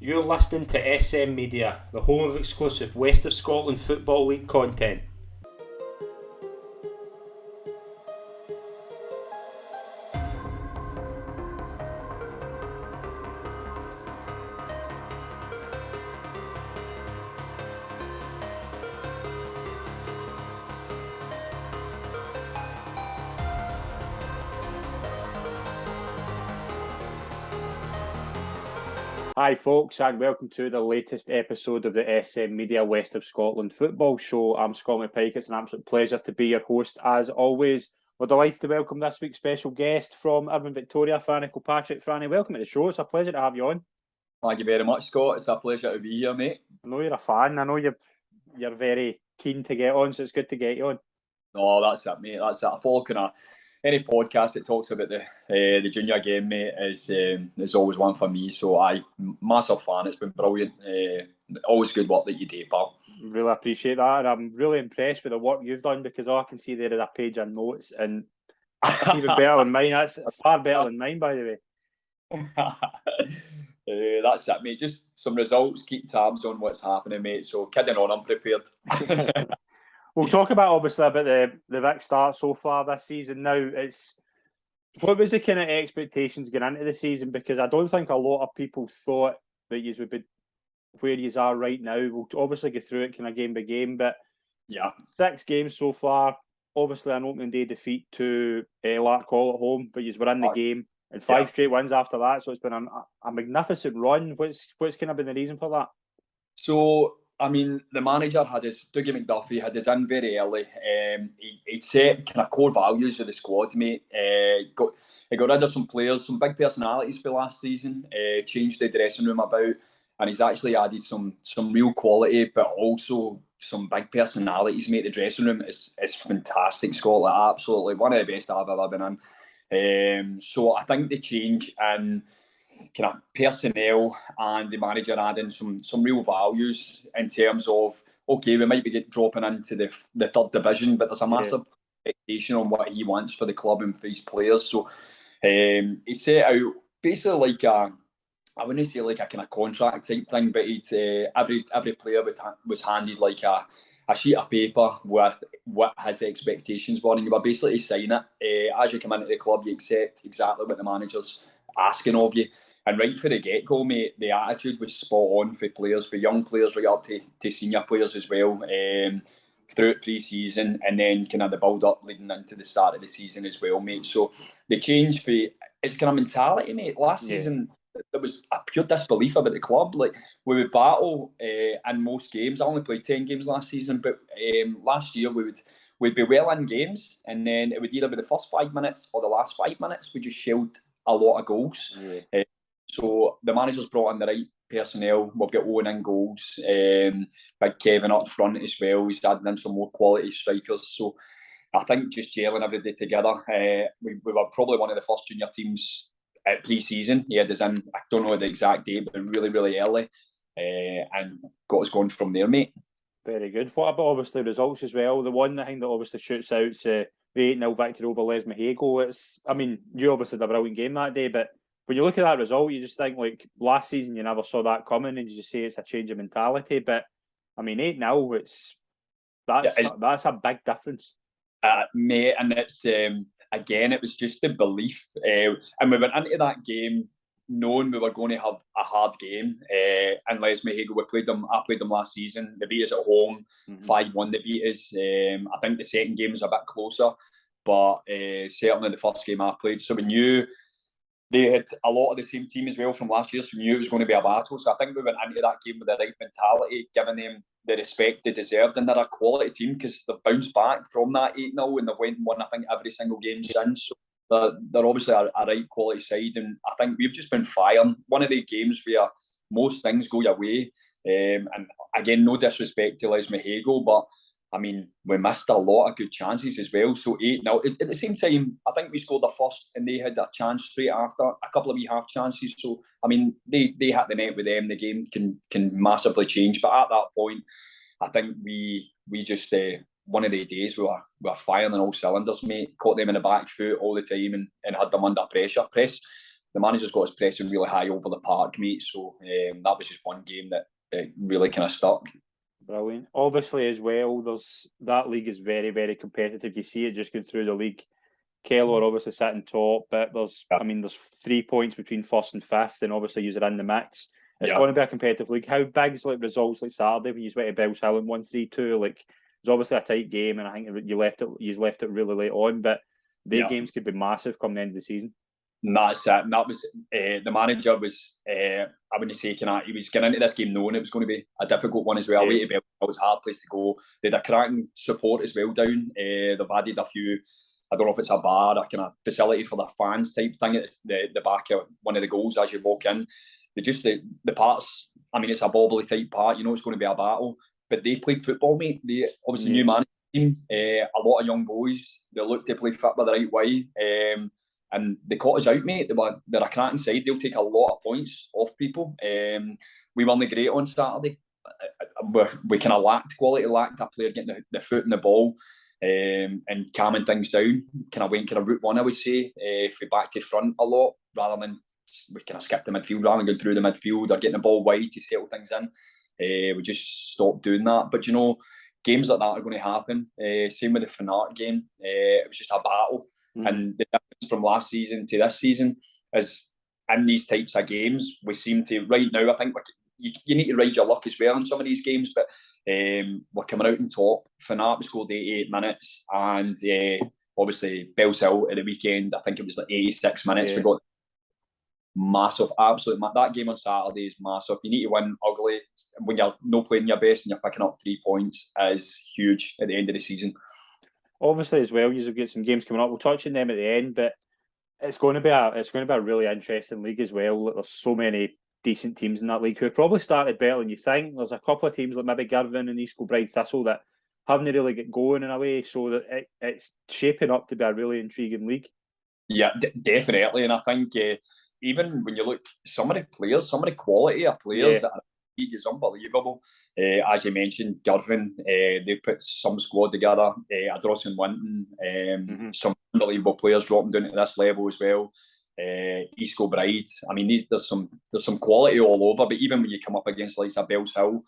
You're listening to SM Media, the home of exclusive West of Scotland Football League content. Hi folks, and welcome to the latest episode of the SM Media West of Scotland Football Show. I'm Scotland Pike. It's an absolute pleasure to be your host as always. We're delighted to welcome this week's special guest from Irvine Victoria, Franny Kilpatrick. Franny, welcome to the show. It's a pleasure to have you on. Thank you very much, Scott. It's a pleasure to be here, mate. I know you're a fan. I know you're very keen to get on, so it's good to get you on. Oh, that's it, mate. That's it. I follow any podcast that talks about the junior game, mate, is always one for me. So massive fan. It's been brilliant. Always good work that you do, pal. Really appreciate that, and I'm really impressed with the work you've done because all I can see there is a page of notes, and that's even better than mine. That's far better than mine, by the way. That's it, mate. Just some results. Keep tabs on what's happening, mate. So kidding on, I'm prepared. We'll talk about the Vic start so far this season. Now, what was the kind of expectations going into the season? Because I don't think a lot of people thought that you would be where you are right now. We'll obviously go through it kind of game by game, but yeah, 6 games so far. Obviously, an opening day defeat to Larkhall at home, but you were in the game and 5 straight wins after that. So it's been a magnificent run. What's kind of been the reason for that? So, I mean, the manager Dougie McDuffie had us in very early. He set kind of core values of the squad, mate. He got rid of some players, some big personalities for last season. Changed the dressing room about, and he's actually added some real quality, but also some big personalities, mate. The dressing room is fantastic, Scott. Like, absolutely one of the best I've ever been in. So I think the change and kind of personnel and the manager adding some real values in terms of, okay, we might be dropping into the third division, but there's a massive expectation on what he wants for the club and for his players. So he set out basically like I wouldn't say like a kind of contract type thing, but every player was handed like a sheet of paper with what his expectations were, and you were basically to sign it. As you come into the club, you accept exactly what the manager's asking of you. And right for the get-go, mate, the attitude was spot on for players, for young players right up to senior players as well, throughout pre-season, and then kind of the build-up leading into the start of the season as well, mate. So the change for it's kind of mentality, mate. Last season, there was a pure disbelief about the club. Like, we would battle in most games. I only played 10 games last season, but last year we'd be well in games, and then it would either be the first 5 minutes or the last 5 minutes. We just shelled a lot of goals. So the manager's brought in the right personnel. We've got Owen in goals, Big Kevin up front as well. He's added in some more quality strikers. So I think just gelling everybody together. We were probably one of the first junior teams at pre-season. He had us in, I don't know the exact date, but really, really early, and got us going from there, mate. Very good. What about obviously results as well? The one thing that obviously shoots out is the 8-0 victory over Les Mahago. You obviously had a brilliant game that day, but when you look at that result, you just think, like, last season you never saw that coming, and you just say it's a change of mentality. But I mean, 8-0, that's a big difference, mate. And it's again, it was just the belief, and we went into that game knowing we were going to have a hard game. And Les Mahago, I played them last season. They beat us at home, 5-1. They beat us. I think the second game was a bit closer, but certainly the first game I played. So we knew they had a lot of the same team as well from last year, so we knew it was going to be a battle. So I think we went into that game with the right mentality, giving them the respect they deserved, and they're a quality team because they've bounced back from that 8-0 and they've went and won, I think, every single game since. So they're obviously a right quality side, and I think we've just been firing. One of the games where most things go your way, and again, no disrespect to Les Mahago, but I mean, we missed a lot of good chances as well. So 8-0. At the same time, I think we scored the first and they had a chance straight after, a couple of wee half chances. So, I mean, they hit the net with them. The game can massively change. But at that point, I think we just, one of the days we were firing on all cylinders, mate. Caught them in the back foot all the time and had them under pressure. the manager's got his pressing really high over the park, mate. So that was just one game that really kind of stuck. Brilliant. Obviously, as well, that league is very, very competitive. You see it just going through the league. Kello are obviously sitting top, but there's 3 points between first and fifth, and obviously you're in the mix. It's going to be a competitive league. How big is results like Saturday when you went to Bells Hill and won 3-2? Like, it was obviously a tight game, and I think you left it really late on, but their games could be massive come the end of the season. And that's it. And that was the manager was. I wouldn't say he was getting into this game knowing it was going to be a difficult one as well. Away to Bells Hill was a hard place to go. They had a cracking support as well down. They've added a few. I don't know if it's a bar, a kind of facility for the fans type thing at the back of one of the goals as you walk in. The parts, I mean, it's a bobbly type part, it's going to be a battle. But they played football, mate. They obviously new management team, a lot of young boys. They look to play football the right way. And they caught us out, mate. They're a cracking side. They'll take a lot of points off people. We weren't great on Saturday. We kind of lacked quality, lacked a player getting the foot in the ball. And calming things down, went route one, I would say, if we back to front a lot rather than we kind of skipped the midfield rather than going through the midfield or getting the ball wide to settle things in. We just stopped doing that. But games like that are going to happen. Same with the Fanart game. It was just a battle. And the difference from last season to this season is in these types of games, we seem to, right now, I think you need to ride your luck as well in some of these games, but we're coming out on top. Fanart scored 88 minutes, and obviously Bells Hill at the weekend, I think it was like 86 minutes. We got massive, absolute. That game on Saturday is massive. You need to win ugly when you're not playing your best and you're picking up 3 points is huge at the end of the season. Obviously, as well, you'll get some games coming up. We'll touch on them at the end, but it's going to be a really interesting league as well. There's so many decent teams in that league who probably started better than you think. There's a couple of teams like maybe Irvine and East Kilbride Thistle that haven't really get going in a way, so that it's shaping up to be a really intriguing league. Yeah, definitely, and I think even when you look, some of the quality of players that are in the league is unbelievable. As you mentioned, Irvine, they put some squad together. Adross and Winton, some unbelievable players dropping down to this level as well. East Kilbride. I mean, there's some quality all over. But even when you come up against like Bells Hill,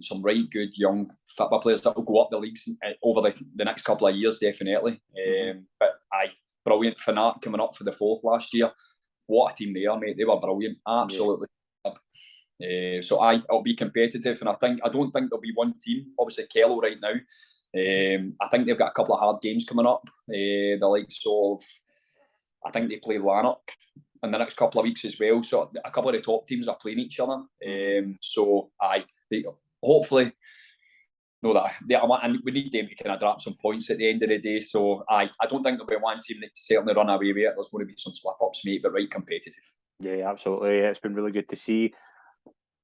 some right good young football players that will go up the leagues over the next couple of years, definitely. But brilliant. Fanart coming up for the fourth last year. What a team they are, mate. They were brilliant. Absolutely. So it'll be competitive, and I don't think there'll be one team. Obviously, Kello right now. I think they've got a couple of hard games coming up. The likes of, I think they play Lanark in the next couple of weeks as well. So a couple of the top teams are playing each other. So they hopefully know that. And we need them to kind of drop some points at the end of the day. So I don't think there'll be one team that certainly run away with it. There's going to be some slip-ups, mate, but right competitive. Yeah, absolutely. It's been really good to see.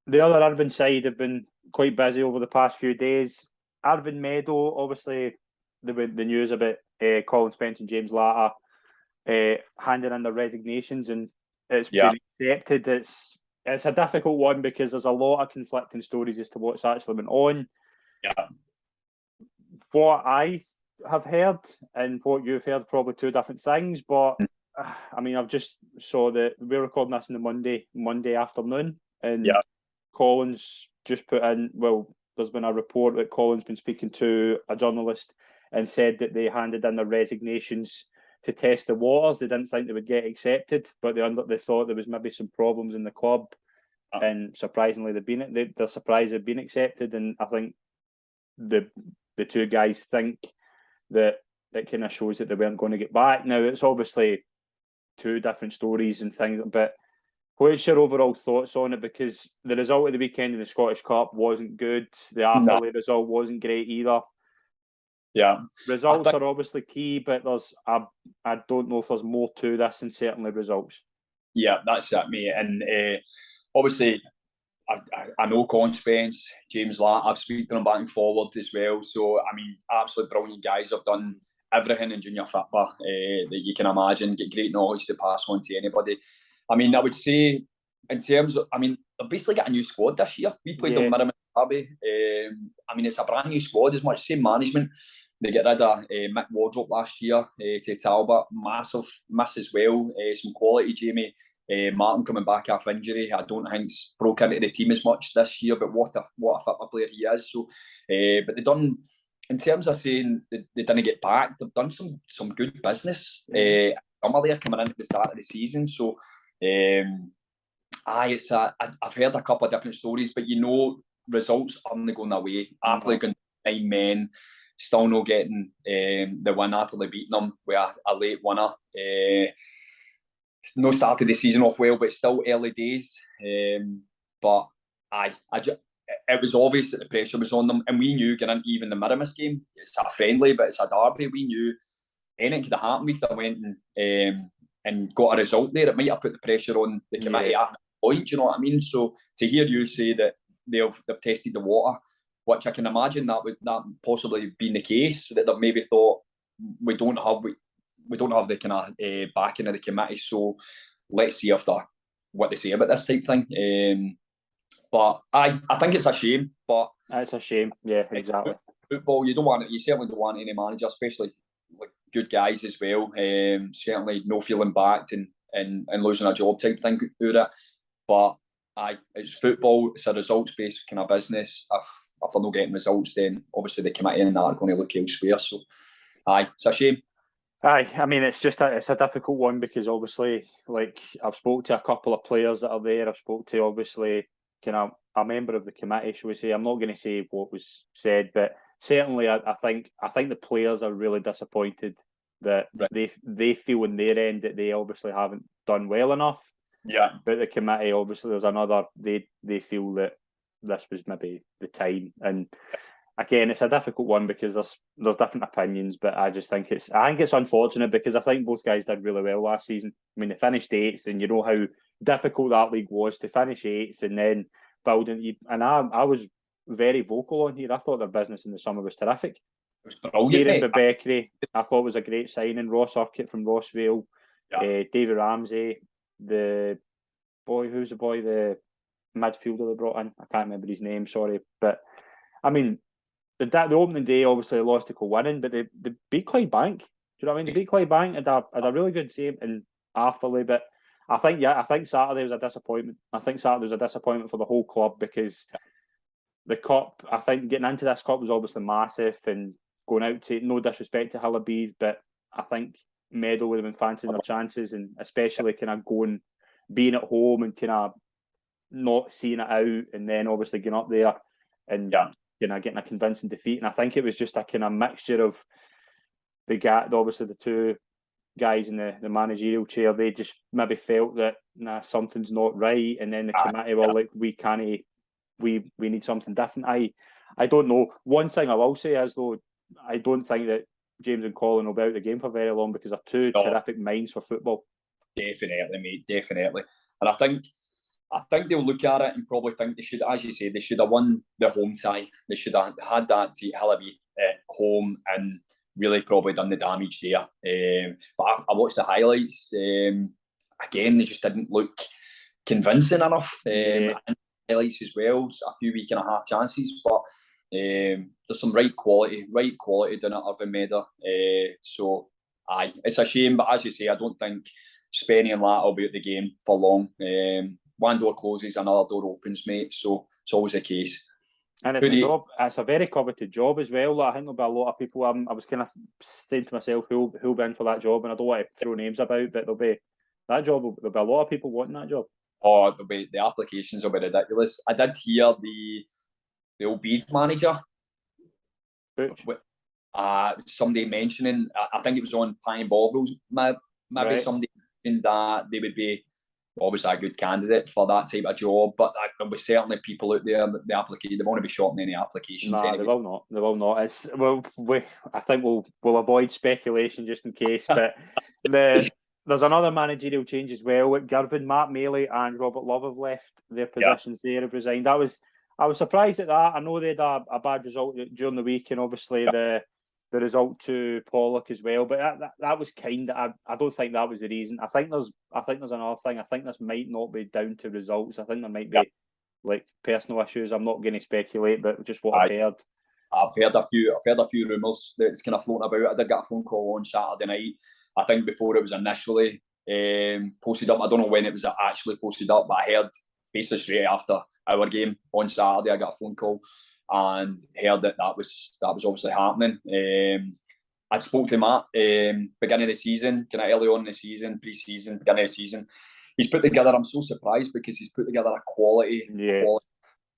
The other Irvine side have been quite busy over the past few days. Irvine Meadow, obviously, the news about Colin Spence and James Latta handing in their resignations, and it's been accepted. It's a difficult one because there's a lot of conflicting stories as to what's actually been on. Yeah. What I have heard and what you've heard, probably two different things, but I mean, I've just saw that we're recording this on the Monday afternoon, and Colin's just put in, well, there's been a report that Colin's been speaking to a journalist and said that they handed in their resignations to test the waters. They didn't think they would get accepted, but they thought there was maybe some problems in the club, and surprisingly they're surprised they've been accepted. And I think the two guys think that it kind of shows that they weren't going to get back. Now, it's obviously two different stories and things, but what's your overall thoughts on it? Because the result of the weekend in the Scottish Cup wasn't good. The Atherley result wasn't great either. Yeah, results are obviously key, but I don't know if there's more to this than certainly results. Yeah, that's it, mate. And obviously, I know Colin Spence, James Latt. I've spoken to them back and forward as well. So I mean, absolutely brilliant guys. Have done everything in junior football that you can imagine. Get great knowledge to pass on to anybody. I mean, I would say in terms of, I mean, they've basically got a new squad this year. We played them Mirren Derby. I mean, it's a brand new squad, as much same management. They get rid of Mick Wardrope last year to Talbot. Massive miss as well. Some quality, Jamie. Martin coming back after injury. I don't think he's broke into the team as much this year, but what a football player he is. So, but they done, in terms of saying they didn't get back, they've done some good business. Summer there coming into the start of the season. So, I've heard a couple of different stories, but results aren't going away. Athley going 9 men, still not getting the win after they beating them with a late winner. No started the season off well, but still early days. But it was obvious that the pressure was on them, and we knew getting into even the Miramis game, it's a friendly, but it's a derby. We knew anything could have happened if they went and got a result there. It might have put the pressure on the committee at that point. Do you know what I mean? So to hear you say that they've tested the water, which I can imagine that would possibly been the case, that they've maybe thought we don't have the kind of backing of the committee, so let's see what they say about this type thing. But I think it's a shame. But it's a shame. Yeah, exactly. Football, you certainly don't want any manager, especially like good guys as well. Certainly no feeling backed and losing a job type thing out of it. But it's football. It's a results based kind of business. If they're not getting results, then obviously the committee and that are going to look elsewhere. So, it's a shame. I mean, it's a difficult one because obviously, like, I've spoke to a couple of players that are there. I've spoke to obviously kind of a member of the committee, shall we say. I'm not going to say what was said, but certainly I think the players are really disappointed that they feel on their end that they obviously haven't done well enough. Yeah. But the committee, obviously, there's another. They feel that this was maybe the time, and again, it's a difficult one because there's different opinions. But I just think it's unfortunate because I think both guys did really well last season. I mean, they finished 8th, and you know how difficult that league was to finish 8th, and then building. And I was very vocal on here. I thought their business in the summer was terrific. It was brilliant. Kieran Bebeckry, I thought was a great signing. Ross Urquhart from Rossvale, David Ramsey, the midfielder they brought in. I can't remember his name, sorry. But I mean, the opening day obviously they lost to Kilwinning, but they beat Clydebank. Do you know what I mean? They beat Clydebank, had a really good team in Arthurlie, but I think Saturday was a disappointment. I think Saturday was a disappointment for the whole club because the cup, I think getting into this cup was obviously massive, and going out to, no disrespect to Hillabees, but I think Meadow would have been fancying their chances, and especially kind of being at home and kind of not seeing it out, and then obviously getting up there and getting a convincing defeat. And I think it was just a kind of mixture of obviously the two guys in the managerial chair. They just maybe felt that something's not right, and then the committee were like, we need something different. I don't know. One thing I will say is though, I don't think that James and Colin will be out of the game for very long because they're two terrific minds for football. Definitely, mate. Definitely. And I think they'll look at it and probably think they should, as you say, they should have won the home tie. They should have had that to Hillaby at home and really probably done the damage there. But I watched the highlights. Again, they just didn't look convincing enough. Highlights as well, a few week and a half chances, but there's some right quality down at Irvine Meadow. So it's a shame, but as you say, I don't think Spenny and Lat will be at the game for long. One door closes, another door opens, mate. So it's always the case. And it's a job. It's a very coveted job as well. Like, I think there'll be a lot of people. I was kind of saying to myself, who'll be in for that job, and I don't want to throw names about, but there'll be a lot of people wanting that job. Oh, the applications will be ridiculous. I did hear the old Bead manager, Butch. Somebody mentioning, I think it was on Pine Bovrils, maybe somebody mentioned that they would be obviously a good candidate for that type of job, but there'll be certainly people out there that they won't be shorting any applications. No, anyway. They will not. I think we'll avoid speculation just in case, but there's another managerial change as well at Girvan. Matt Maley and Robert Love have left their positions there, have resigned. I was surprised at that. I know they had a bad result during the week, and obviously the result to Pollock as well. But that was kind of. I don't think that was the reason. I think there's another thing. I think this might not be down to results. I think there might be like personal issues. I'm not going to speculate, but just what I've heard. I've heard a few rumours that's kind of floating about. I did get a phone call on Saturday night. I think before it was initially posted up. I don't know when it was actually posted up, but I heard basically straight after our game on Saturday, I got a phone call and heard that was obviously happening. I spoke to Matt beginning of the season, kind of early on in the season, pre-season, beginning of the season. He's put together. I'm so surprised because he's put together a quality,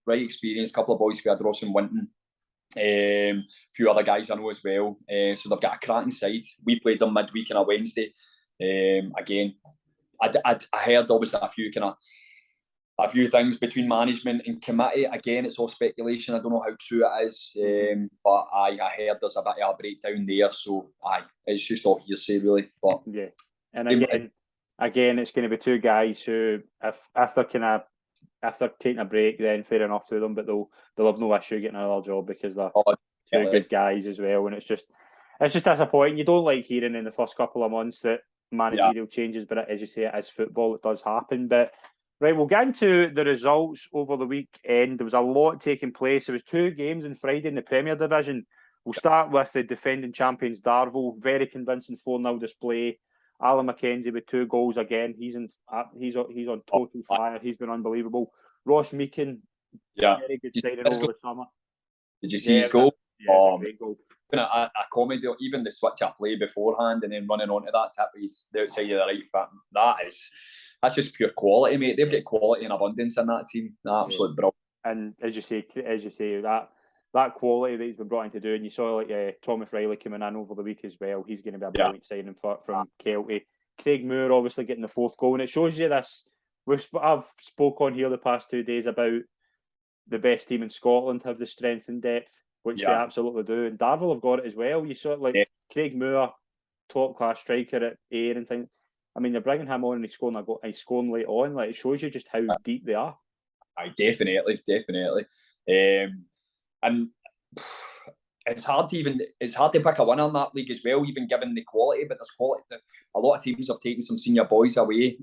right experienced couple of boys for Ross and Winton. A few other guys I know as well. So they've got a cracking side. We played them midweek on a Wednesday. Again, I heard obviously a few things between management and committee. Again, it's all speculation. I don't know how true it is, but I heard there's a bit of a breakdown there. So it's just all hearsay really. But yeah, and again, it's going to be two guys who, if they're taking a break, then fair enough to them, but they'll have no issue getting another job because they're two good guys as well. And it's just disappointing. You don't like hearing in the first couple of months that managerial changes, but as you say, it is football. It does happen. But right, we'll get into the results over the weekend. There was a lot taking place. There was 2 games on Friday in the Premier Division. We'll start with the defending champions Darvel. Very convincing 4-0 display. Alan McKenzie with 2 goals again. He's on total fire. He's been unbelievable. Ross Meakin, very good signing over the summer. Did you see his goal? Yeah, it was a great goal. A comedy, even the switch up play beforehand and then running onto that tip, he's the outside of the right foot. That's just pure quality, mate. They've got quality in abundance in that team. Absolute brilliant. And as you say, that quality that he's been brought in to do, and you saw like Thomas Riley coming in over the week as well. He's going to be a brilliant signing from Kelty. Craig Moore obviously getting the 4th goal, and it shows you this. I've spoke on here the past 2 days about the best team in Scotland have the strength and depth, which they absolutely do, and Darvel have got it as well. You saw Craig Moore, top class striker at Ayr and things. I mean, they're bringing him on and he's scoring late on. Like, it shows you just how deep they are. Definitely. And it's hard to pick a winner in that league as well, even given the quality. But there's quality. A lot of teams have taken some senior boys away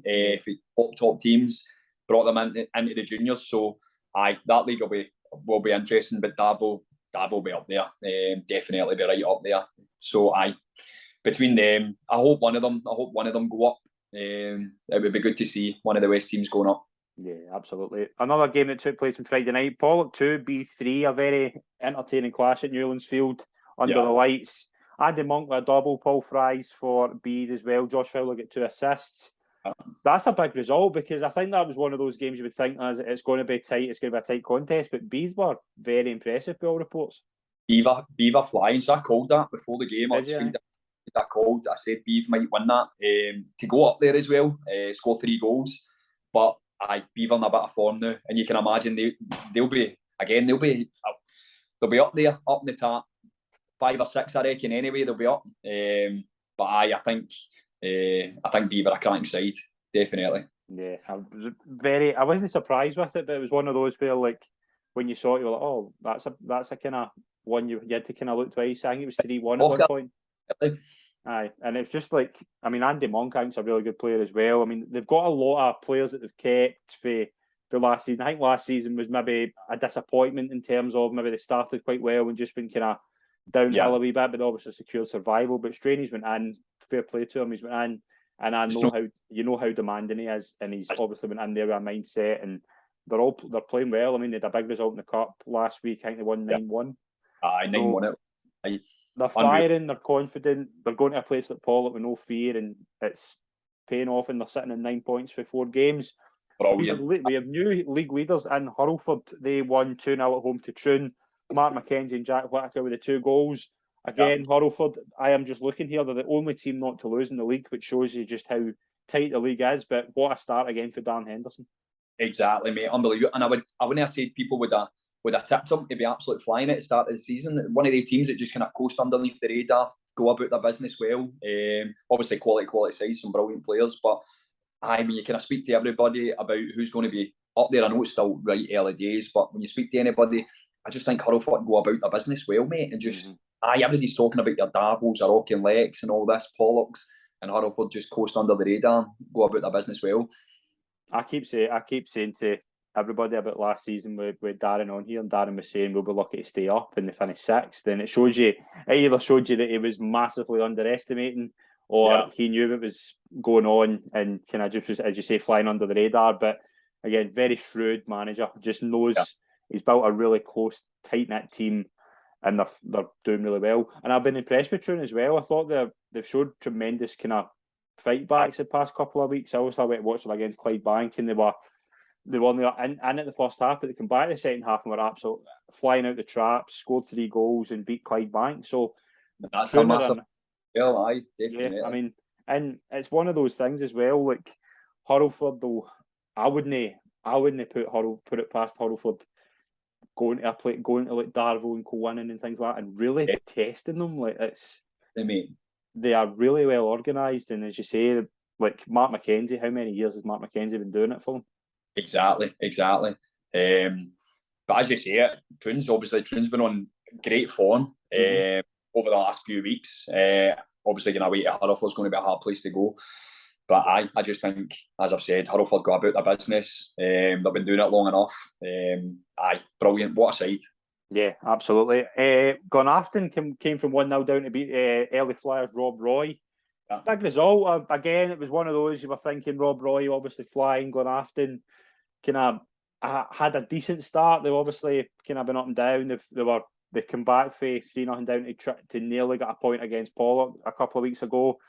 for top teams, brought them into the juniors. So that league will be interesting. But Darvel will be up there, definitely be right up there. So between them, I hope one of them go up. It would be good to see one of the West teams going up. Yeah, absolutely. Another game that took place on Friday night, Pollock 2, B3, a very entertaining clash at Newlands Field under the lights. Andy Monk with a double, Paul Fries for Bede as well. Josh Fowler got 2 assists. That's a big result because I think that was one of those games you would think it's going to be tight, it's going to be a tight contest, but Bede were very impressive by all reports. Beaver flying, so I called that before the game. I said Beaver might win that. To go up there as well, score 3 goals, but Beaver in a bit of form now, and you can imagine they'll be up there, up in the top 5 or 6, I reckon. Anyway, they'll be up. But I think Beaver a cracking side, definitely. Yeah, I wasn't surprised with it, but it was one of those where, like, when you saw it, you were like, oh, that's a kind of one you had to kind of look twice. I think it was 3-1 at one point. Aye, and it's just like, I mean, Andy Monk, I think, is a really good player as well. I mean, they've got a lot of players that they've kept for the last season. I think last season was maybe a disappointment in terms of maybe they started quite well and just been kind of downhill a wee bit, but obviously secured survival. But Straney's went in, fair play to him, he's went in, and I know how demanding he is, and he's obviously went in there with a mindset, and they're playing well. I mean, they had a big result in the cup last week. I think they won 9-1. 9-1 it. They're firing, they're confident, they're going to a place like Pollock with no fear, and it's paying off, and they're sitting in 9 points for 4 games. We have new league leaders in Hurlford. They won 2-0 at home to Troon. Mark McKenzie and Jack Whittaker with the 2 goals. Again, Hurlford, I am just looking here, they're the only team not to lose in the league, which shows you just how tight the league is, but what a start again for Dan Henderson. Exactly, mate, unbelievable. And I wouldn't have said people would have tipped them to be absolutely flying at the start of the season. One of the teams that just kind of coast underneath the radar, go about their business well. Obviously, quality size, some brilliant players. But I mean, you kind of speak to everybody about who's going to be up there. I know it's still right early days, but when you speak to anybody, I just think Hurlford go about their business well, mate. And just, everybody's talking about your Davos, your Rocky and Lex and all this, Pollocks, and Hurlford just coast under the radar, go about their business well. I keep saying to everybody about last season with Darren on here, and Darren was saying we'll be lucky to stay up, and they finished sixth. Then it either showed you that he was massively underestimating, or he knew it was going on and kind of just was, as you say, flying under the radar. But again, very shrewd manager, just knows he's built a really close, tight-knit team, and they're doing really well. And I've been impressed with Troon as well. I thought they've showed tremendous kind of fight backs the past couple of weeks. I went to watch them against Clydebank, and they were in at the first half, but they come back in the second half and were absolutely flying out the traps, scored 3 goals and beat Clydebank. So that's a massive definitely. Yeah, I mean, and it's one of those things as well. Like Hurlford, though, I wouldn't put it past Hurlford going to like Darvel and co-winning and things like that, and really testing them. Like they are really well organised, and as you say, like Mark McKenzie, how many years has Mark McKenzie been doing it for them? Exactly. But as you say, Troon's been on great form over the last few weeks. Obviously, going away to Hurlford's going to be a hard place to go. But I just think, as I've said, Hurlford go about their business. They've been doing it long enough. Brilliant. What a side. Yeah, absolutely. Glenafton came from 1-0 down to beat early Flyers Rob Roy. Yeah. Big result. Again, it was one of those you were thinking Rob Roy obviously flying. Glenafton kind of had a decent start. They've obviously kind of been up and down. They come back for 3-0 down to nearly get a point against Pollock a couple of weeks ago.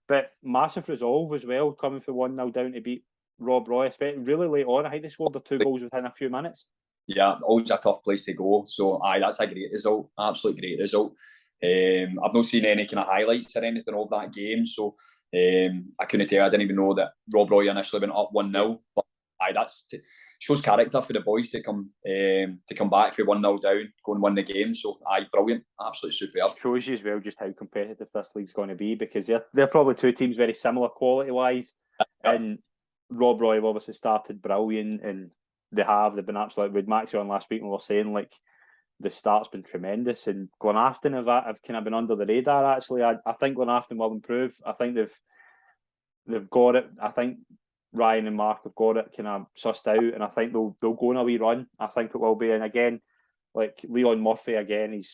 But massive resolve as well, coming from 1-0 down to beat Rob Roy, especially really late on. I think they scored their 2 goals within a few minutes. Yeah, always a tough place to go. So, that's a great result. Absolutely great result. I've not seen any kind of highlights or anything of that game. So, I couldn't tell. I didn't even know that Rob Roy initially went up 1-0. But that's shows character for the boys to come back for 1-0 down, go and win the game. So, brilliant, absolutely superb. Shows you as well just how competitive this league's going to be, because they're probably 2 teams very similar quality wise, and Rob Roy have obviously started brilliant, and they've been absolute. With Maxie on last week, and we were saying like the start's been tremendous, and Glenafton have kind of been under the radar. Actually, I think Glenafton will improve. I think they've got it. I think Ryan and Mark have got it kind of sussed out, and I think they'll go on a wee run. I think it will be. And again, like Leon Murphy, again, he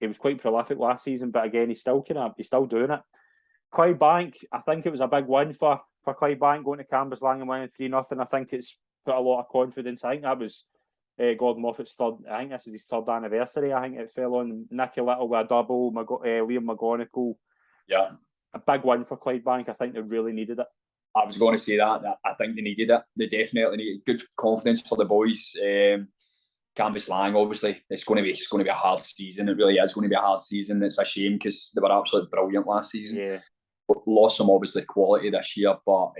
was quite prolific last season, but again, he's still doing it. Clydebank, I think it was a big win for Clydebank going to Cambuslang and winning 3-0. I think it's put a lot of confidence. I think that was Gordon Moffat's third. I think this is his 3rd anniversary. I think it fell on Nicky Little with a double. Liam McGonigal. Yeah, a big win for Clydebank. I think they really needed it. I was going to say that I think they needed it. They definitely needed good confidence for the boys. Cambuslang, obviously, it's going to be a hard season. It really is going to be a hard season. It's a shame because they were absolutely brilliant last season. Yeah, lost some obviously quality this year, but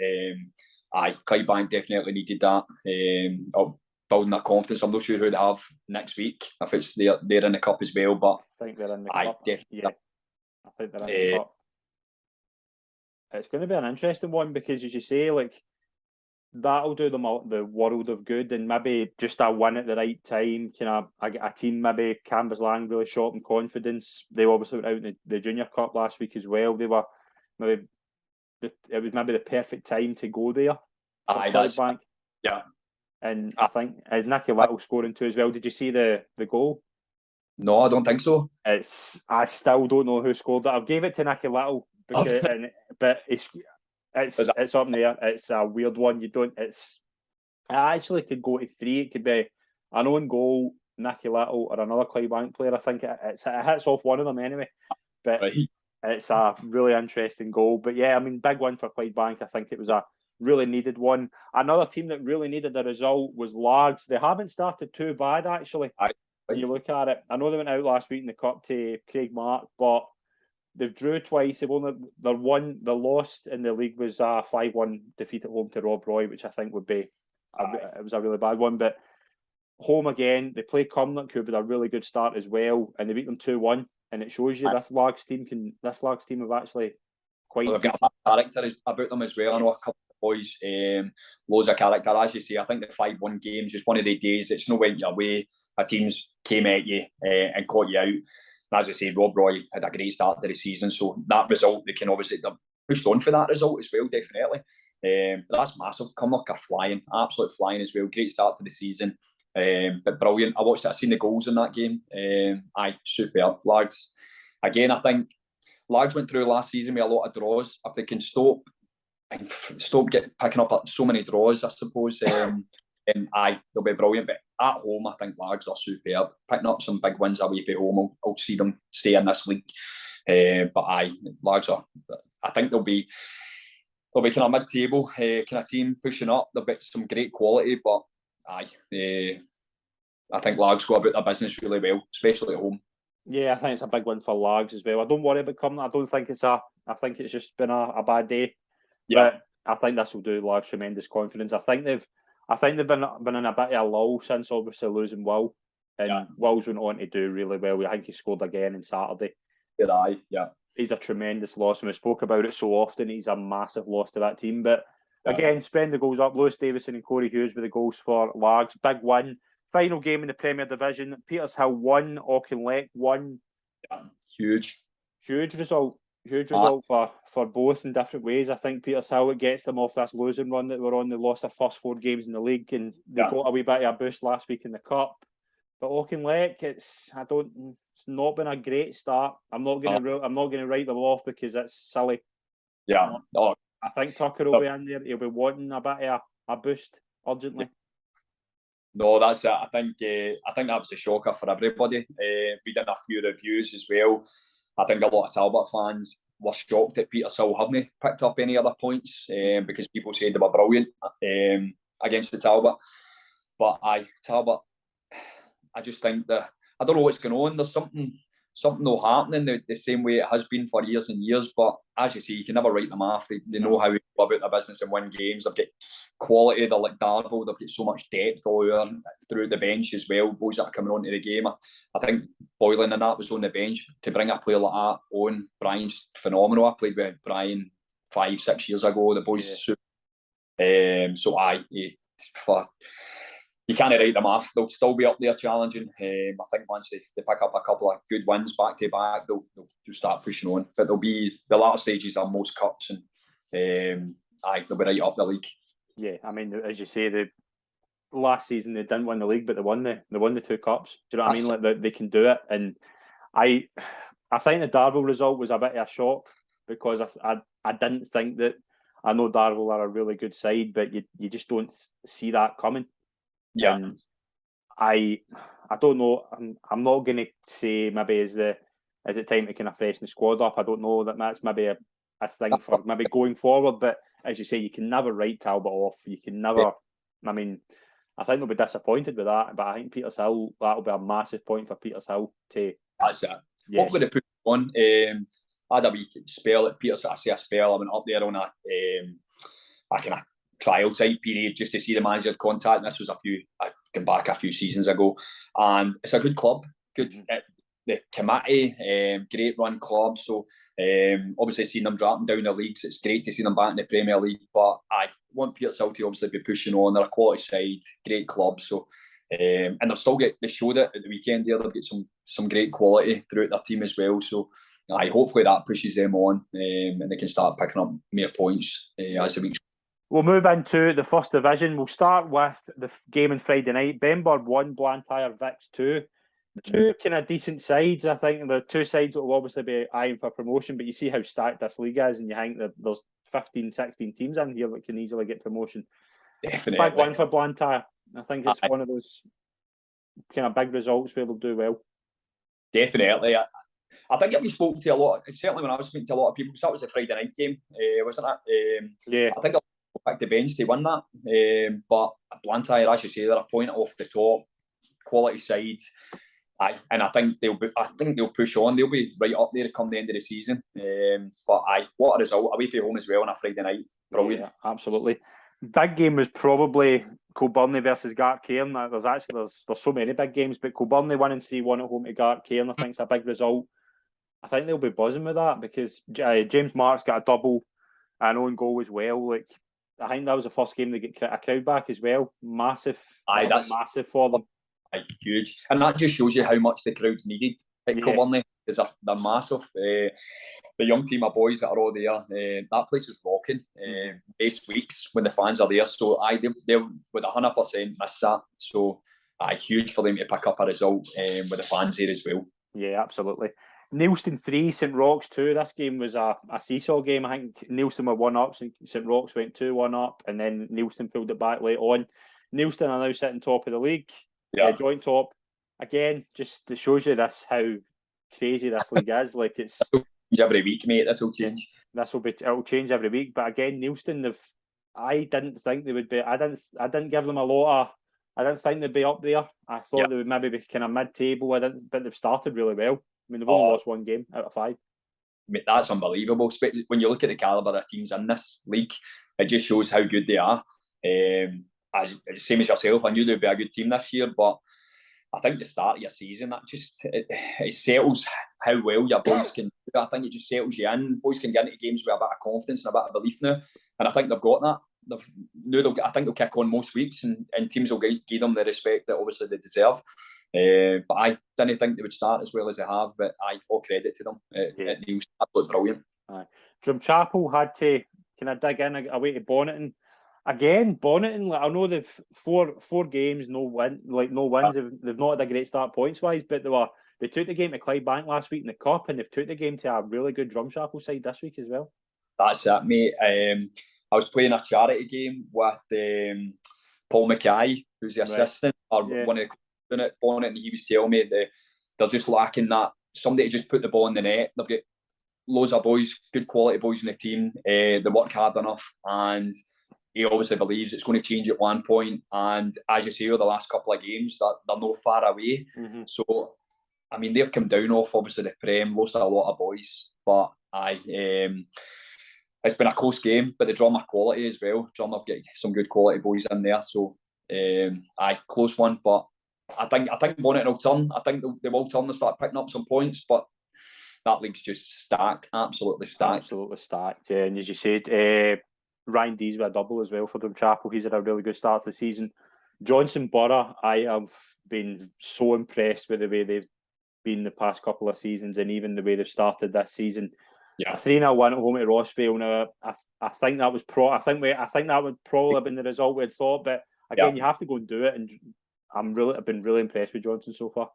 Clydebank definitely needed that. Building their confidence. I'm not sure who they have next week. If it's they're in the cup as well, but I think they're in the cup. Definitely. Yeah, I think they're in the cup. It's going to be an interesting one because, as you say, like that'll do them the world of good, and maybe just a win at the right time. Kind of a team, maybe Cambuslang really short in confidence. They obviously went out in the Junior Cup last week as well. They were it was maybe the perfect time to go there. Yeah. And I think as Nicky Little scoring 2 as well. Did you see the goal? No, I don't think so. I still don't know who scored that. I've gave it to Nicky Little because, but it's up in there. It's a weird one. I actually could go to 3. It could be an own goal, Nicky Little, or another Clydebank player. I think it hits off one of them anyway. But it's a really interesting goal. But yeah, I mean, big one for Clydebank. I think it was a really needed one. Another team that really needed the result was Largs. They haven't started too bad actually. When you look at it, I know they went out last week in the cup to Craig Mark, but they've drew twice. They lost in the league was a 5-1 defeat at home to Rob Roy, which I think would be it was a really bad one. But home again, they play Cumnock, who had a really good start as well, and they beat them 2-1. And it shows you this Largs team have actually quite. They've got a character about them as well. Yes. I know a couple of boys, loads of character. As you say, I think the 5-1 games just one of the days. It's no went your way. Our teams came at you and caught you out. And as I say, Rob Roy had a great start to the season, so that result they can obviously pushed on for that result as well, definitely. But that's massive. Cumnock are flying, absolutely flying as well. Great start to the season, but brilliant. I watched it. I seen the goals in that game. Aye, superb. Lags, again, I think Lags went through last season with a lot of draws. If they can stop picking up so many draws, I suppose, aye, they'll be brilliant. But at home, I think Lags are superb. Picking up some big wins away from home, I'll see them stay in this league. But aye, Lags are. I think they'll be kind of mid-table kind of team pushing up. They'll be some great quality, but aye, I think Lags go about their business really well, especially at home. Yeah, I think it's a big win for Lags as well. I don't worry about Cumnock. I think it's just been a bad day. Yeah. But I think this will do Lags tremendous confidence. I think they've been in a bit of a lull since obviously losing Will. And Will's went on to do really well. I think he scored again on Saturday. Yeah. He's a tremendous loss, and we spoke about it so often. He's a massive loss to that team. But again, spreading the goals up. Lewis Davison and Corey Hughes with the goals for Lags. Big win. Final game in the Premier Division. Petershill won. Auchinleck won. Yeah, huge result. Huge result for both in different ways. I think Petershill, it gets them off this losing run that we're on. They lost their first 4 games in the league, and they got a wee bit of a boost last week in the cup. But Auchinleck, it's not been a great start. I'm not going to write them off because it's silly. Yeah. I think Tucker will be in there. He'll be wanting a bit of a boost urgently. No, that's it. I think that was a shocker for everybody. Reading a few reviews as well, I think a lot of Talbot fans were shocked that Petershill hadn't picked up any other points because people said they were brilliant against the Talbot. But Talbot, I just think that I don't know what's going on. There's something happening the same way it has been for years and years. But as you say, you can never write them off. They know how to go about their business and win games. They've got quality. They're like Darvel. They've got so much depth through the bench as well. Boys that are coming onto the game. I think Boylan and that was on the bench to bring a player like that on. Brian's phenomenal. I played with Brian 5-6 years ago. The boys, you can't write them off. They'll still be up there challenging. I think once they pick up a couple of good wins back to back, they'll start pushing on. But they'll be the latter stages are most cups, and they'll be right up the league. Yeah, I mean, as you say, the last season they didn't win the league, but they won the 2 cups. Do you know what I mean? Like they can do it, and I think the Darvel result was a bit of a shock because I didn't think that. I know Darvel are a really good side, but you just don't see that coming. Yeah, and I don't know. I'm not going to say maybe is it time to kind of freshen the squad up. I don't know that's maybe a thing for maybe going forward. But as you say, you can never write Talbot off. You can never. Yeah. I mean, I think they'll be disappointed with that. But I think Petershill, that'll be a massive point for Petershill to. That's it. Yeah. Hopefully they put on. I had a wee spell at Petershill. I say a spell. I went up there on a kind of trial type period just to see the manager contact. And this was I came back a few seasons ago, and it's a good club, good the committee, great run club. So obviously seeing them dropping down the leagues, it's great to see them back in the Premier League. But I want Petershill to obviously be pushing on. They're a quality side, great club. So and they've still they showed it at the weekend there. They've got some great quality throughout their team as well. So hopefully that pushes them on and they can start picking up more points as the weeks. We'll move into the first division. We'll start with the game on Friday night. Benburb 1, Blantyre Vics 2. Two kind of decent sides. I think the 2 sides that will obviously be eyeing for promotion, but you see how stacked this league is, and you think that there's 15, 16 teams in here that can easily get promotion. Definitely. Big win for Blantyre. I think it's one of those kind of big results where they'll do well. Definitely. I think if we spoke to a lot, certainly when I was speaking to a lot of people, because that was a Friday night game, wasn't it? Yeah. I think pick the bench to win that. But Blantyre, as you say, they're a point off the top, quality side. And I think they'll push on. They'll be right up there come the end of the season. But what a result away from home as well on a Friday night. Brilliant. Yeah, absolutely. Big game was probably Kilburn versus Gartcairn. There's so many big games, but Kilburn winning 3-1 at home to Gartcairn, I think it's a big result. I think they'll be buzzing with that because James Mark's got a double and own goal as well. Like, I think that was the first game they get a crowd back as well. Massive. That's massive for them. Huge. And that just shows you how much the crowd's needed at Kilburn. because they're massive. The young team of boys that are all there, that place is rocking. Most weeks when the fans are there, so they would 100% miss that. So huge for them to pick up a result with the fans there as well. Yeah, absolutely. Neilston 3, St Roch's 2. This game was a seesaw game. I think Neilston were 1-up, St Roch's went 2-1 up, and then Neilston pulled it back late on. Neilston are now sitting top of the league, joint top. Again, just it shows you how crazy this league is. Like, it's every week, mate. This will change. It'll change every week. But again, Neilston, I didn't think they would be. I didn't give them a lot of. I didn't think they'd be up there. I thought they would maybe be kind of mid-table. But they've started really well. I mean, they've only lost one game out of 5. Mate, that's unbelievable. When you look at the calibre of teams in this league, it just shows how good they are. Same as yourself, I knew they'd be a good team this year, but I think the start of your season, that just it settles how well your boys can do. I think it just settles you in. Boys can get into games with a bit of confidence and a bit of belief now, and I think they've got that. I think they'll kick on most weeks, and teams will give them the respect that obviously they deserve. But I didn't think they would start as well as they have. But all credit to them. It was absolutely brilliant. Drumchapel had to kind of dig in away to Bonneton. Again, Bonneton, I know they've four games, no wins. They've not had a great start points wise, but they took the game to Clydebank last week in the cup, and they've took the game to a really good Drumchapel side this week as well. That's it, mate. I was playing a charity game with Paul Mackay, who's the assistant, or one of the coaches at Bonnet, and he was telling me that they're just lacking that somebody to just put the ball in the net. They've got loads of boys, good quality boys in the team. They work hard enough, and he obviously believes it's going to change at one point. And as you say, over the last couple of games, they're not far away. So, I mean, they've come down off obviously the Prem, lost a lot of boys, but it's been a close game, but the drama quality as well. Drama have got some good quality boys in there, so close one. But I think Bonnet will turn. I think they will turn and start picking up some points. But that league's just stacked, absolutely stacked. Absolutely stacked. Yeah, and as you said, Ryan Dees with a double as well for Drumchapel. He's had a really good start to the season. Johnson Borough, I have been so impressed with the way they've been the past couple of seasons, and even the way they've started this season. A 3-0 win at home at WOSFL. Now, I think that was I think that would probably have been the result we'd thought. But again, you have to go and do it. And I've been really impressed with Johnson so far.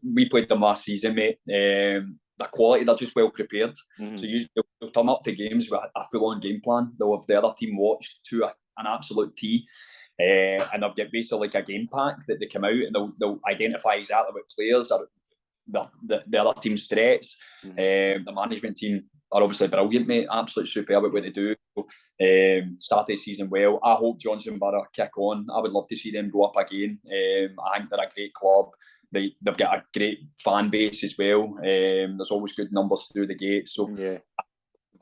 We played them last season, mate. The quality, they're just well prepared. So they'll turn up to games with a full-on game plan. They'll have the other team watched to an absolute T. And they'll get basically like a game pack that they come out and they'll identify exactly what players are the other team's threats. The management team are obviously brilliant, mate. Absolutely superb at what they do. Start the season well. I hope Johnson Borough kick on. I would love to see them go up again. I think they're a great club. They've got a great fan base as well. There's always good numbers through the gate. So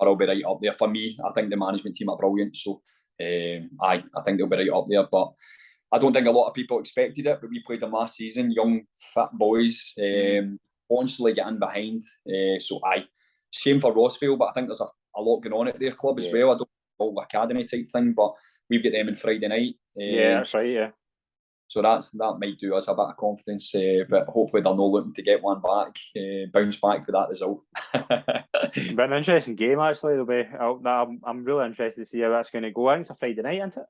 I'll be right up there. For me, I think the management team are brilliant. So I think they'll be right up there. But I don't think a lot of people expected it, but we played them last season. Young, fit boys, constantly getting behind. Shame for WOSFL, but I think there's a lot going on at their club as well. I don't know the academy type thing, but we've got them on Friday night. That's right, So that might do us a bit of confidence, but hopefully they're not looking to get one back, bounce back for that result. Been an interesting game actually. I'm really interested to see how that's going to go. I think it's a Friday night, isn't it?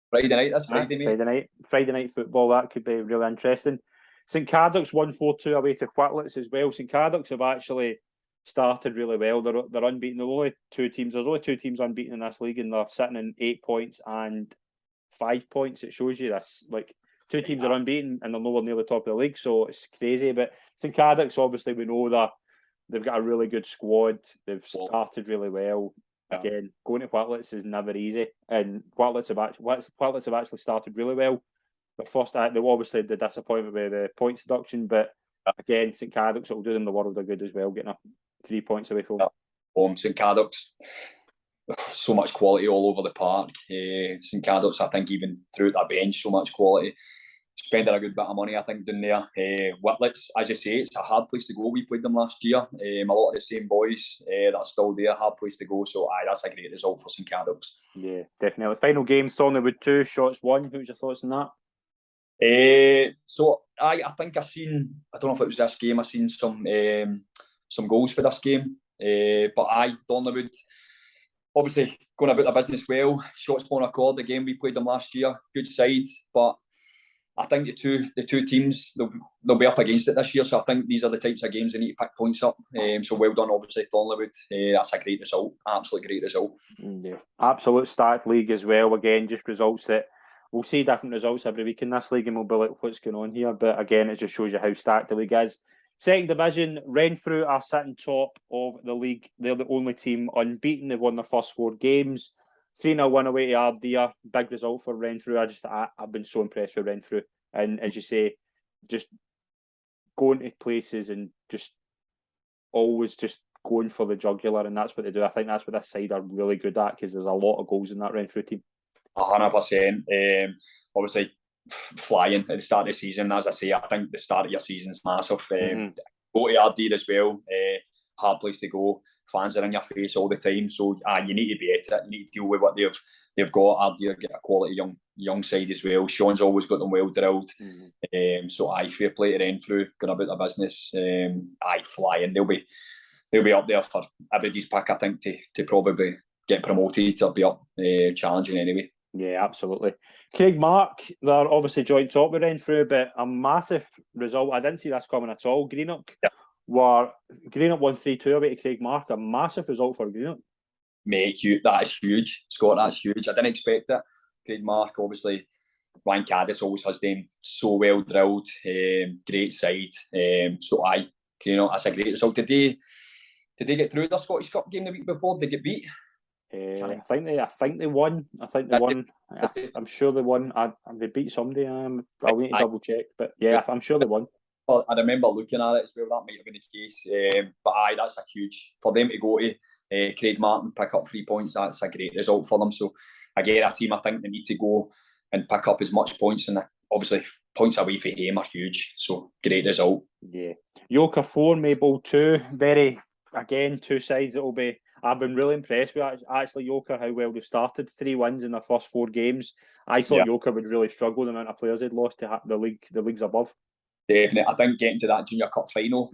Friday night, that's Friday, mate. Friday night football, that could be really interesting. St Cadoc's 1-4-2 away to Whitlets as well. St Cadoc's have actually started really well. They're unbeaten. There's only two teams unbeaten in this league, and they're sitting in 8 points and 5 points. It shows you this. Like, two teams are unbeaten and they're nowhere near the top of the league, so it's crazy. But St Cadoc's, obviously, we know that they've got a really good squad. They've started really well. Again, going to Whitlets is never easy, and Whitlets have actually started really well. But first, they obviously the disappointment with the points deduction, but again, St Cadoc's will do them the world of good as well, getting 3 points away from St Cadoc's. So much quality all over the park. St Cadoc's, I think, even throughout that bench, so much quality. Spending a good bit of money, I think, down there. Whitlets, as you say, it's a hard place to go. We played them last year. A lot of the same boys that are still there, hard place to go. So, that's a great result for St Cadoc's. Yeah, definitely. Final game, Thornleywood 2, Shots 1. Who's your thoughts on that? So, I think I don't know if it was this game, I seen some goals for this game. But Dorneywood, obviously going about the business well. Shots on accord, the game we played them last year, good side. But I think the two teams, they'll be up against it this year. So I think these are the types of games they need to pick points up. So well done, obviously, Dorneywood. That's a great result, absolutely great result. Yeah, absolute stacked league as well. Again, just results that we'll see different results every week in this league, and we'll be like, what's going on here? But again, it just shows you how stacked the league is. Second division, Renfrew are sitting top of the league. They're the only team unbeaten. They've won their first 4 games. 3-0 win away to Ardea. Big result for Renfrew. I've been so impressed with Renfrew. And as you say, just going to places and just always just going for the jugular, and that's what they do. I think that's what this side are really good at, because there's a lot of goals in that Renfrew team. 100%. Obviously, flying at the start of the season, as I say, I think the start of your season's massive. Go to Ardea as well, hard place to go. Fans are in your face all the time, so you need to be at it. You need to deal with what they've got. Ardea get a quality young side as well. Sean's always got them well drilled. So fair play to Renfrew, going about their business. Flying. They'll be up there for everybody's pick, I think, to probably get promoted or be up challenging anyway. Yeah, absolutely. Craig Mark, they're obviously joint top with Renfrew, but a massive result. I didn't see this coming at all. Greenock won 3-2 away to Craig Mark. A massive result for Greenock. Mate, that is huge, Scott. That's huge. I didn't expect it. Craig Mark, obviously, Ryan Caddis always has them so well drilled. Great side. Greenock, that's a great result. Did they get through the Scottish Cup game the week before? Did they get beat? I think they won. I'm sure they won. They beat somebody. I'll need to double check, but yeah, I'm sure they won. Well, I remember looking at it as well. That might have been the case. But that's a huge for them to go to Craig Martin, pick up 3 points. That's a great result for them. So again, a team I think they need to go and pick up as much points, and obviously points away for him are huge. So great result. Yeah, Yoker 4, Maple 2. Very again, two sides that will be. I've been really impressed with actually Yoker, how well they've started. 3 wins in their first 4 games. I thought Yoker would really struggle, the amount of players they'd lost to the leagues above. Definitely. I think getting to that Junior Cup final,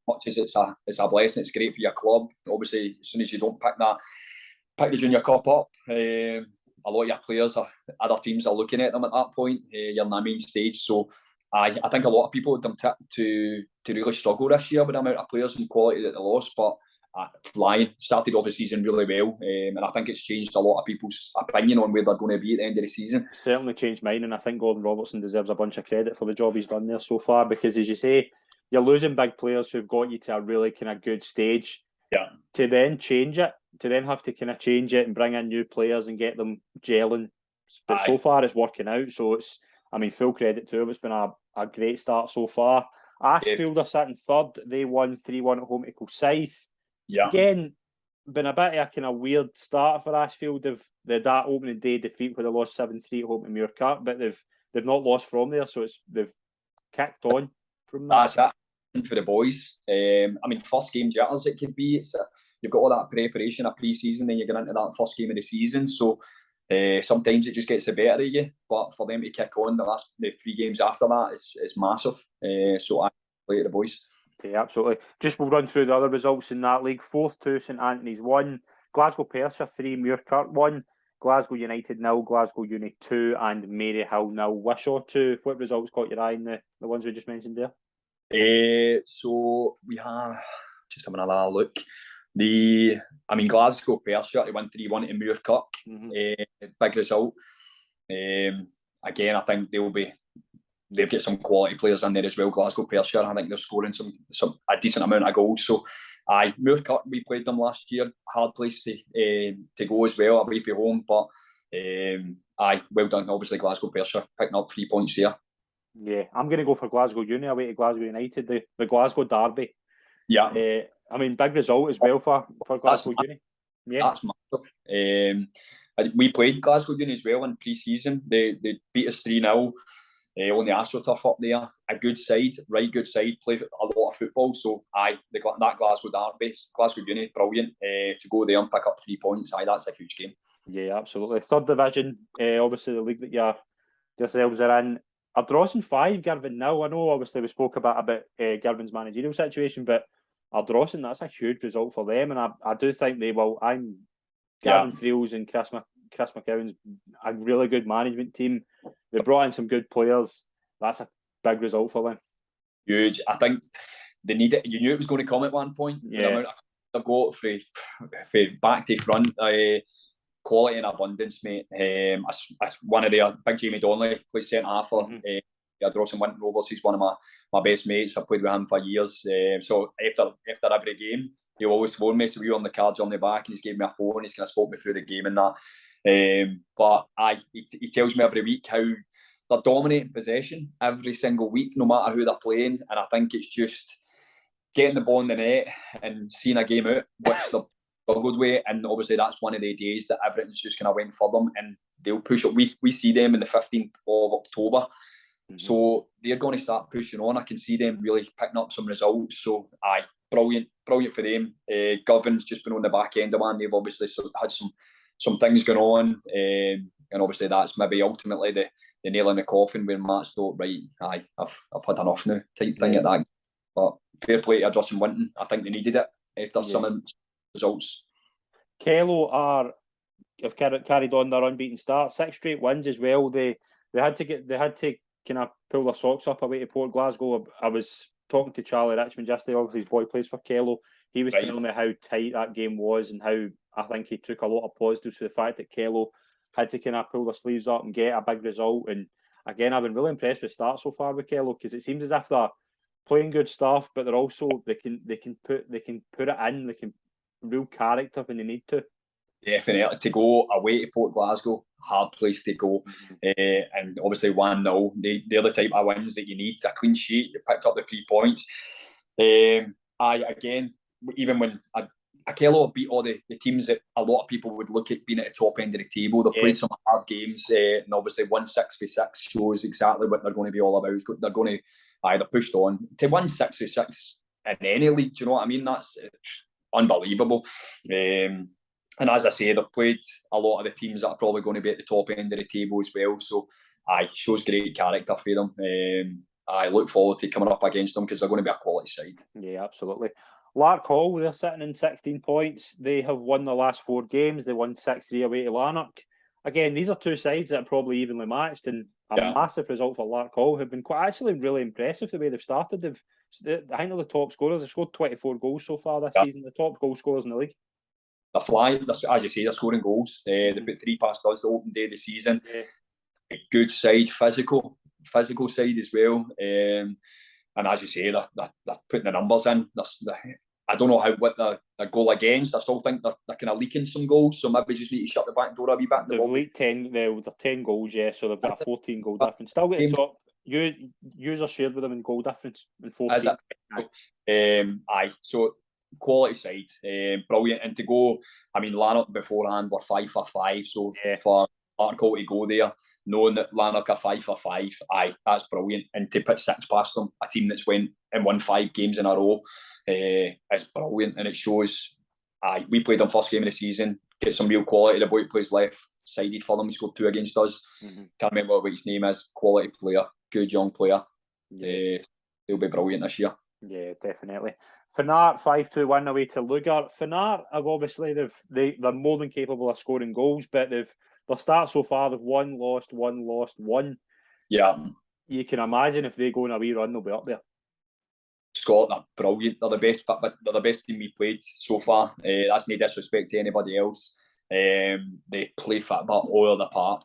much as it's a blessing, it's great for your club. Obviously, as soon as you don't pick the Junior Cup up, a lot of your players, other teams are looking at them at that point. You're in the main stage. So I think a lot of people had them tipped to really struggle this year with the amount of players and quality that they lost. But flying, started off the season really well, and I think it's changed a lot of people's opinion on where they're going to be at the end of the season. Certainly changed mine, and I think Gordon Robertson deserves a bunch of credit for the job he's done there so far, because as you say, you're losing big players who've got you to a really kind of good stage. Yeah. To then change it, to then have to kind of change it and bring in new players and get them gelling. But so far it's working out, so full credit to them. It's been a great start so far. Ashfield are sitting third. They won 3-1 at home to Kilsyth. Yeah. Again, been a bit of a kind of weird start for Ashfield. They've that opening day defeat where they lost 7-3 at home to Muirkirk, but they've not lost from there, so they've kicked on from that. That's it for the boys. First game jitters it could be. You've got all that preparation of pre-season, then you get into that first game of the season. So sometimes it just gets the better of you. But for them to kick on the 3 games after that is massive. So I play to the boys. Okay, absolutely. Just we'll run through the other results in that league. Forth 2, St Anthony's 1, Glasgow Persia 3, Muirkirk 1, Glasgow United 0, Glasgow Uni 2, and Maryhill 0, Wishaw 2. What results caught your eye in the ones we just mentioned there? So we have just having another look. Glasgow Persia, they won 3-1 to Muirkirk. Big result. Again, I think they've got some quality players in there as well. Glasgow Persia, I think they're scoring a decent amount of goals. So, Muirkirk, we played them last year. Hard place to go as well, away from home. But well done. Obviously, Glasgow Persia picking up 3 points there. Yeah, I'm going to go for Glasgow Uni away to Glasgow United, the Glasgow Derby. Yeah. Big result as well for Glasgow Uni. Yeah, that's massive. We played Glasgow Uni as well in pre-season. They beat us 3-0. On the AstroTurf up there, a good side, good side, play a lot of football. So, that Glasgow Derby, Glasgow Uni, brilliant to go there and pick up 3 points. That's a huge game. Yeah, absolutely. Third division, obviously the league that yourselves are in. Ardrossan 5, Girvan 0. I know obviously we spoke about Girvan's managerial situation, but Ardrossan, that's a huge result for them, and I do think they will. Gavin Friels and Chris McCowan's a really good management team. They brought in some good players. That's a big result for them. Huge. I think they need it. You knew it was going to come at one point. Yeah. The amount they've got from back to front, quality and abundance, mate. As one of their big Jamie Donnelly plays centre half for Ardrossan Winton Rovers. He's one of my best mates. I've played with him for years. So after every game, he'll always phone me. So we were on the cards on the back, and he's gave me a phone. He's kind of spoke me through the game and that. But he tells me every week how they're dominating possession every single week, no matter who they're playing. And I think it's just getting the ball in the net and seeing a game out, which they're struggled with. And obviously that's one of the days that everything's just kind of went for them, and they'll push it. We see them in the 15th of October. So they're going to start pushing on. I can see them really picking up some results. So brilliant for them. Girvan's just been on the back end of one. They've obviously had some things going on, and obviously that's maybe ultimately the nail in the coffin where Matt's thought, right, I've had enough now type thing at that. But fair play to Ardrossan Winton. I think they needed it after some results. Kello have carried on their unbeaten start, 6 straight wins as well. They had to kind of pull their socks up away to Port Glasgow. I was talking to Charlie Richmond yesterday. Obviously, his boy plays for Kello. He was telling me how tight that game was, and how I think he took a lot of positives for the fact that Kello had to kind of pull their sleeves up and get a big result. And again, I've been really impressed with the start so far with Kello, because it seems as if they're playing good stuff, but they're also they can put it in. They can real character when they need to. Definitely. To go away to Port Glasgow, hard place to go. And obviously 1-0, they're the type of wins that you need. A clean sheet, you picked up the 3 points. Again, even when Akello beat all the teams that a lot of people would look at being at the top end of the table. They've played some hard games, and obviously 1-6-6 shows exactly what they're going to be all about. They're going to either pushed on to 1-6-6 in any league. Do you know what I mean? That's unbelievable. And as I say, they've played a lot of the teams that are probably going to be at the top end of the table as well. So, shows great character for them. I look forward to coming up against them, because they're going to be a quality side. Yeah, absolutely. Lark Hall, they're sitting in 16 points. They have won the last 4 games. They won 6-3 away to Lanark. Again, these are 2 sides that are probably evenly matched, and a massive result for Lark Hall, who've been quite actually really impressive the way they've started. I think they're the top scorers. They've scored 24 goals so far this season, the top goal scorers in the league. They're flying, as you say, they're scoring goals. They put 3 past us the open day of the season. A good side, physical side as well. And as you say, they're putting the numbers in. I don't know what the goal against. I still think they're kind of leaking some goals, so maybe just need to shut the back door a wee bit. They've leaked 10. They're 10 goals, so they've got a 14 goal difference. Still get the top. Users shared with them in goal difference in 14. So quality side, brilliant. And to go, I mean, Lanark beforehand were 5 for 5, so for Larkhall to go there, knowing that Lanark are 5 for 5, that's brilliant. And to put 6 past them, a team that's went and won 5 games in a row, is brilliant. And it shows, we played them first game of the season, get some real quality. The boy who plays left sided for them, he scored 2 against us. Can't remember what his name is. Quality player, good young player. They'll be brilliant this year. Yeah, definitely. Finnart 5-2 win away to Lugar. Finnart have obviously they're more than capable of scoring goals, but their start so far, they've won, lost, 1. Yeah. You can imagine if they go on a wee run, they'll be up there. Scott, they're brilliant. They're the best team we played so far. That's no disrespect to anybody else. They play football all over the park.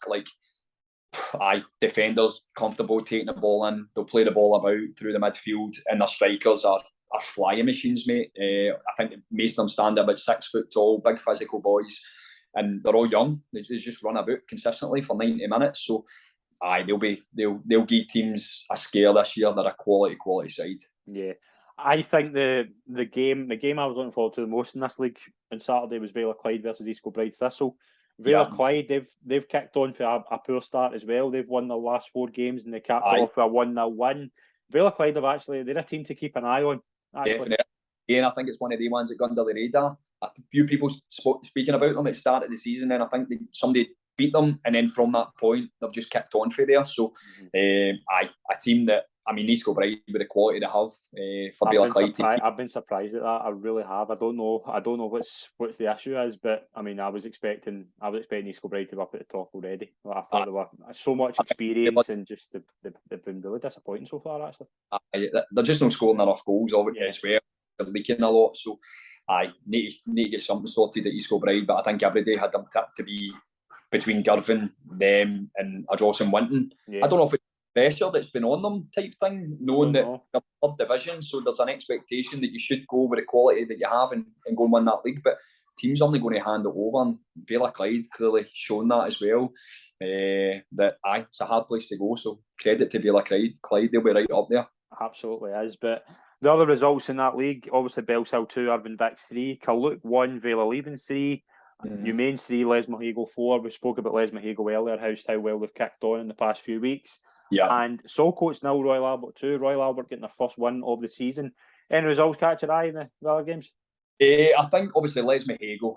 Defenders comfortable taking the ball in. They'll play the ball about through the midfield, and their strikers are flying machines, mate. I think most of them stand about 6 foot tall, big physical boys, and they're all young. They just run about consistently for 90 minutes. So, they'll give teams a scare this year. They're a quality side. Yeah, I think the game I was looking forward to the most in this league on Saturday was Vale of Clyde versus East Kilbride Thistle. Vale of Clyde, they've kicked on for a poor start as well. They've won their last 4 games, and they capped off with a 1-0 win. Vale of Clyde they're a team to keep an eye on. Definitely. Yeah, and I think it's one of the ones that got under the radar. A few people speaking about them at the start of the season, and I think somebody beat them, and then from that point they've just kicked on for there. So, a team that, I mean, East Kilbride with the quality they have for Vale Clyde. I've been surprised at that. I really have. I don't know what's the issue is, but I mean, I was expecting East Kilbride to be up at the top already. I thought they were so much experience, and just they've been really disappointing so far. Actually, they're just not scoring enough goals as well. They're leaking a lot, so I need to get something sorted at East Kilbride. But I think every day had them tipped to be between Girvan, them, and a Joss and Winton. I don't know if it's pressure that's been on them type thing, knowing that they're third division, so there's an expectation that you should go with the quality that you have and go and win that league. But teams only going to hand it over, and Vale Clyde clearly shown that as well. That it's a hard place to go. So credit to Vale Clyde, they'll be right up there. Absolutely is. But the other results in that league, obviously Bellshill 2, Irvine Vic 3, Carluke 1, Vale Leven 3, Umains 3, Lesmahago 4. We spoke about Lesmahago earlier, how well they've kicked on in the past few weeks. Yeah. And Saltcoats 0, Royal Albert 2. Royal Albert getting their first win of the season. Any results catch your eye in the other games? I think obviously Lesmahago,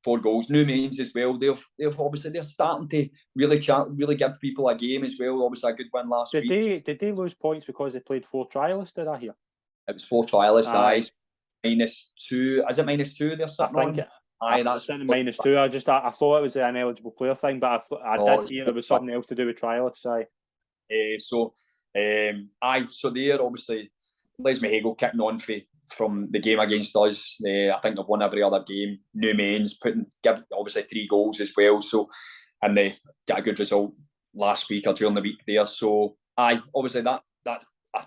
4 goals. Umains as well. They're starting to really give people a game as well. Obviously a good win last week. Did they lose points because they played 4 trialists? Did I hear? It was 4 trialists. -2. Is it -2? They're sitting on. That's -2. I thought it was an eligible player thing, but I did hear there was something else to do with trialists. So they're obviously Lesmahago kicking on from the game against us. I think they've won every other game. Umains give obviously 3 goals as well. So, and they get a good result last week or during the week there. So obviously that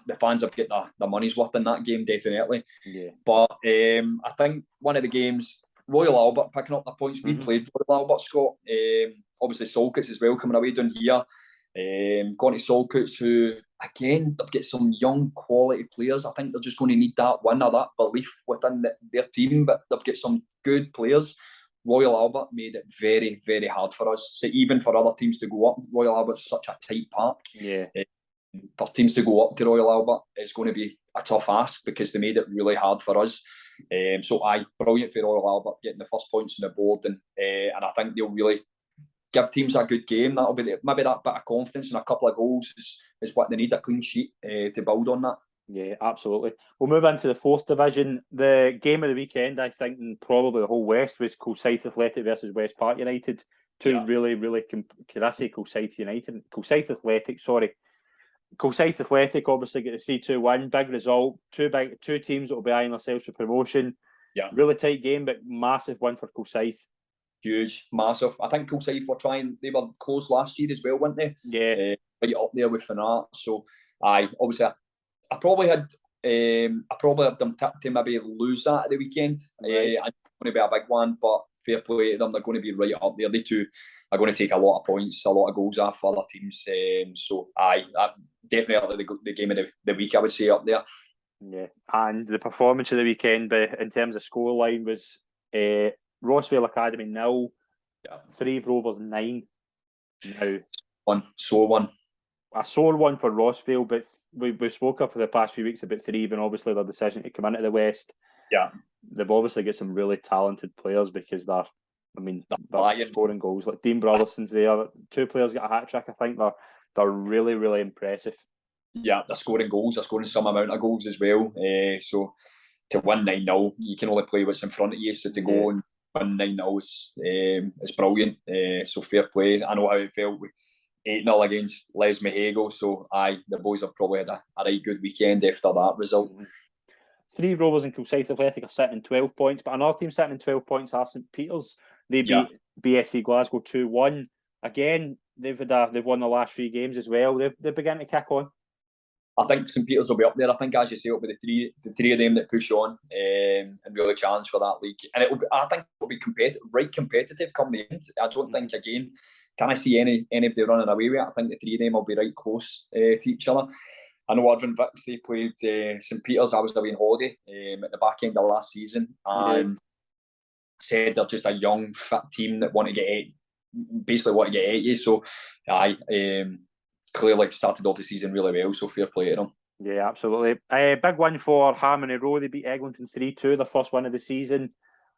the fans have got their money's worth in that game, definitely. Yeah. But I think one of the games, Royal Albert picking up the points. We played Royal Albert, Scott. Obviously Saltcoats as well coming away down here. Going to Saltcoats, who again they've got some young quality players. I think they're just going to need that win or that belief within their team. But they've got some good players. Royal Albert made it very, very hard for us. So even for other teams to go up, Royal Albert's such a tight park. Yeah. For teams to go up to Royal Albert, it's going to be a tough ask because they made it really hard for us. So brilliant for Royal Albert getting the first points on the board, and I think they'll really give teams a good game. That'll be maybe that bit of confidence and a couple of goals is what they need, a clean sheet to build on that. Yeah, absolutely. We'll move into the 4th division. The game of the weekend, I think, and probably the whole West, was Kilsyth Athletic versus West Park United. Really, could I say Kilsyth United? Kilsyth Athletic, sorry. Kilsyth Athletic obviously get the 3-2 win. Big result. Two teams that will be eyeing themselves for promotion. Yeah. Really tight game, but massive win for Kilsyth. Huge, massive. I think Kilsyth they were close last year as well, weren't they? Yeah. Right up there with Fanart. So obviously I probably had them tipped to maybe lose that at the weekend. Right. It's going to be a big one, but fair play to them. They're going to be right up there. They too are going to take a lot of points, a lot of goals off other teams. So definitely the game of the week, I would say, up there. Yeah, and the performance of the weekend, but in terms of scoreline, was Rossvale Academy 0, Threave Rovers 9. Now, one. A sore one for Rossvale, but we've spoken for the past few weeks about Threave and obviously their decision to come into the West. Yeah, they've obviously got some really talented players because they're scoring goals. Like Dean Brotherson's there. 2 players got a hat trick. I think they're really, really impressive. Yeah, they're scoring goals. They're scoring some amount of goals as well. So to win 9-0, you can only play what's in front of you. So to go and win 9-0 is brilliant. So fair play. I know how it felt with 8-0 against Lesmahago. So the boys have probably had a right good weekend after that result. Threave Rovers and Kilsyth Athletic are sitting in 12 points, but another team sitting in 12 points are St Peters. They beat BSC Glasgow 2-1. Again, they've won the last 3 games as well. They're beginning to kick on. I think St Peters will be up there. I think, as you say, it'll be the three of them that push on and really challenge for that league. And I think it'll be competitive come the end. I don't think, again, can I see anybody running away with it? I think the 3 of them will be right close to each other. I know Irvine Vic, they played St Peters. I was away on holiday at the back end of last season, and said they're just a young, fit team that want to get at you. So, clearly started off the season really well. So fair play to them. Yeah, absolutely. Big win for Harmony Row. They beat Eglinton 3-2, their first win of the season.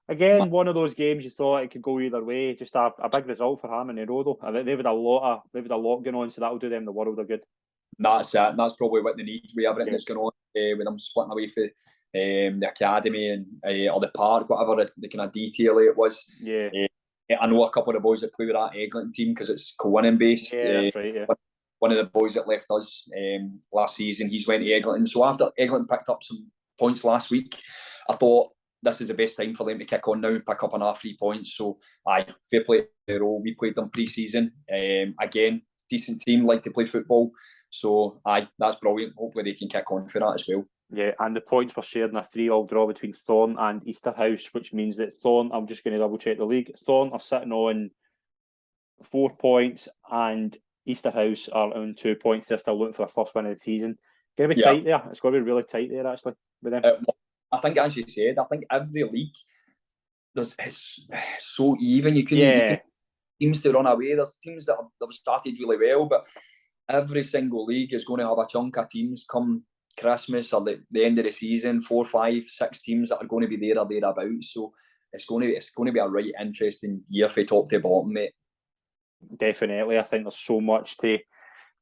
Again, one of those games you thought it could go either way. Just a big result for Ham and the Road. They've had a lot going on, so that'll do them the world of good. That's it. That's probably what they need with everything Yeah. that's going on with them splitting away from the academy and or the park, whatever the kind of detail it was. Yeah. I know a couple of the boys that play with that Eglinton team because it's Co-winning based. Yeah, that's right. Yeah. One of the boys that left us last season, he's went to Eglinton. So after Eglinton picked up some points last week, I thought this is the best time for them to kick on now and pick up another 3 points. So, fair play to the role. We played them pre-season. Again, decent team, like to play football. So, that's brilliant. Hopefully they can kick on for that as well. Yeah, and the points were shared in a 3-3 draw between Thorn and Easterhouse, which means that Thorn, I'm just going to double check the league, Thorn are sitting on 4 points and Easterhouse are on 2 points. They're still looking for their first win of the season. Going to be tight there. It's going to be really tight there, actually, with them. I think, as you said, I think every league, it's so even. You can teams to run away. There's teams that have started really well, but every single league is going to have a chunk of teams come Christmas or the end of the season, 4, 5, 6 teams that are going to be there or thereabouts. So it's going to be a right interesting year for top to bottom, mate. Definitely. I think there's so much to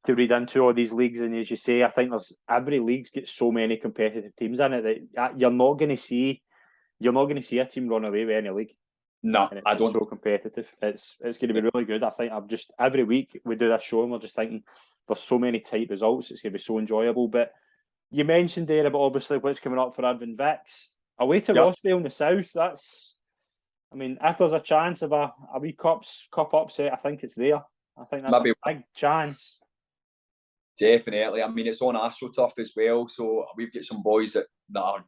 read into all these leagues, and as you say, I think every league's got so many competitive teams in it that you're not going to see a team run away with any league. No, I don't. So competitive. It's going to be really good. I think every week we do this show and we're just thinking there's so many tight results. It's going to be so enjoyable. But you mentioned there about obviously what's coming up for Irvine Vicks away to WOSFL in the south. If there's a chance of a wee cup upset, I think it's there. I think that's a big chance. Definitely. I mean, it's on AstroTurf as well, so we've got some boys that are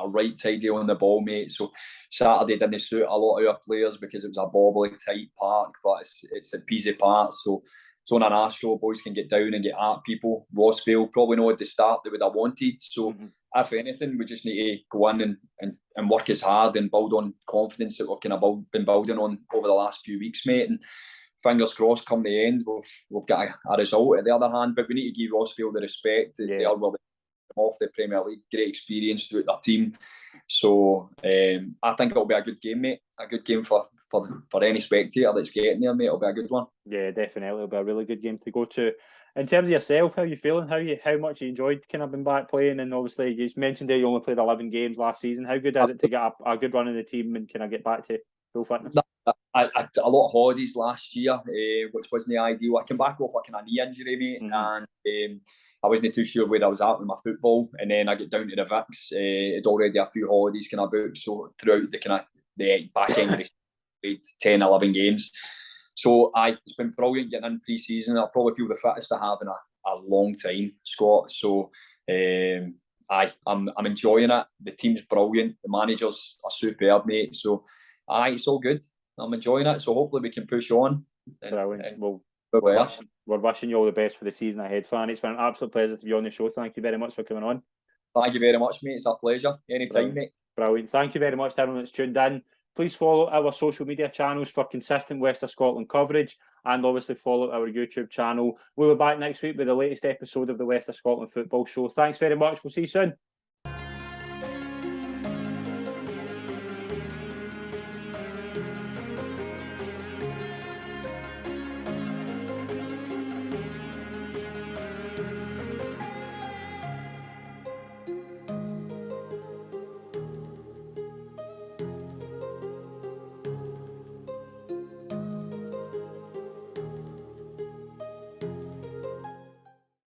right tidy on the ball, mate. So Saturday didn't suit a lot of our players because it was a bobbly tight park, but it's a peasy park, so it's on an Astro. Boys can get down and get at people. WOSFL probably know at the start they would have wanted. So if anything, we just need to go in and work as hard and build on confidence that we've kind of been building on over the last few weeks, mate. And fingers crossed, come the end, we've got a result at the other hand. But we need to give WOSFL the respect. They are well off the Premier League, great experience throughout their team. So I think it'll be a good game, mate. A good game for any spectator that's getting there, mate. It'll be a good one. Yeah, definitely. It'll be a really good game to go to. In terms of yourself, how are you feeling? How much you enjoyed kind of being back playing? And obviously, you mentioned that you only played 11 games last season. How good is it to get a good run in the team and kind of get back to full fitness? I had a lot of holidays last year, which wasn't ideal. I came back off a knee injury, mate, and I wasn't too sure where I was at with my football. And then I get down to the Vicks. Had already a few holidays kind of booked, so throughout the back end of the season, played 10, 11 games. So it's been brilliant getting in pre-season. I probably feel the fittest I have in a long time, Scott. So I'm enjoying it. The team's brilliant. The managers are superb, mate. So it's all good. I'm enjoying it. So hopefully we can push on. We're wishing you all the best for the season ahead, Franny. It's been an absolute pleasure to be on the show. Thank you very much for coming on. Thank you very much, mate. It's a pleasure. Anytime, mate. Brilliant. Thank you very much to everyone that's tuned in. Please follow our social media channels for consistent West of Scotland coverage, and obviously follow our YouTube channel. We'll be back next week with the latest episode of the West of Scotland Football Show. Thanks very much. We'll see you soon.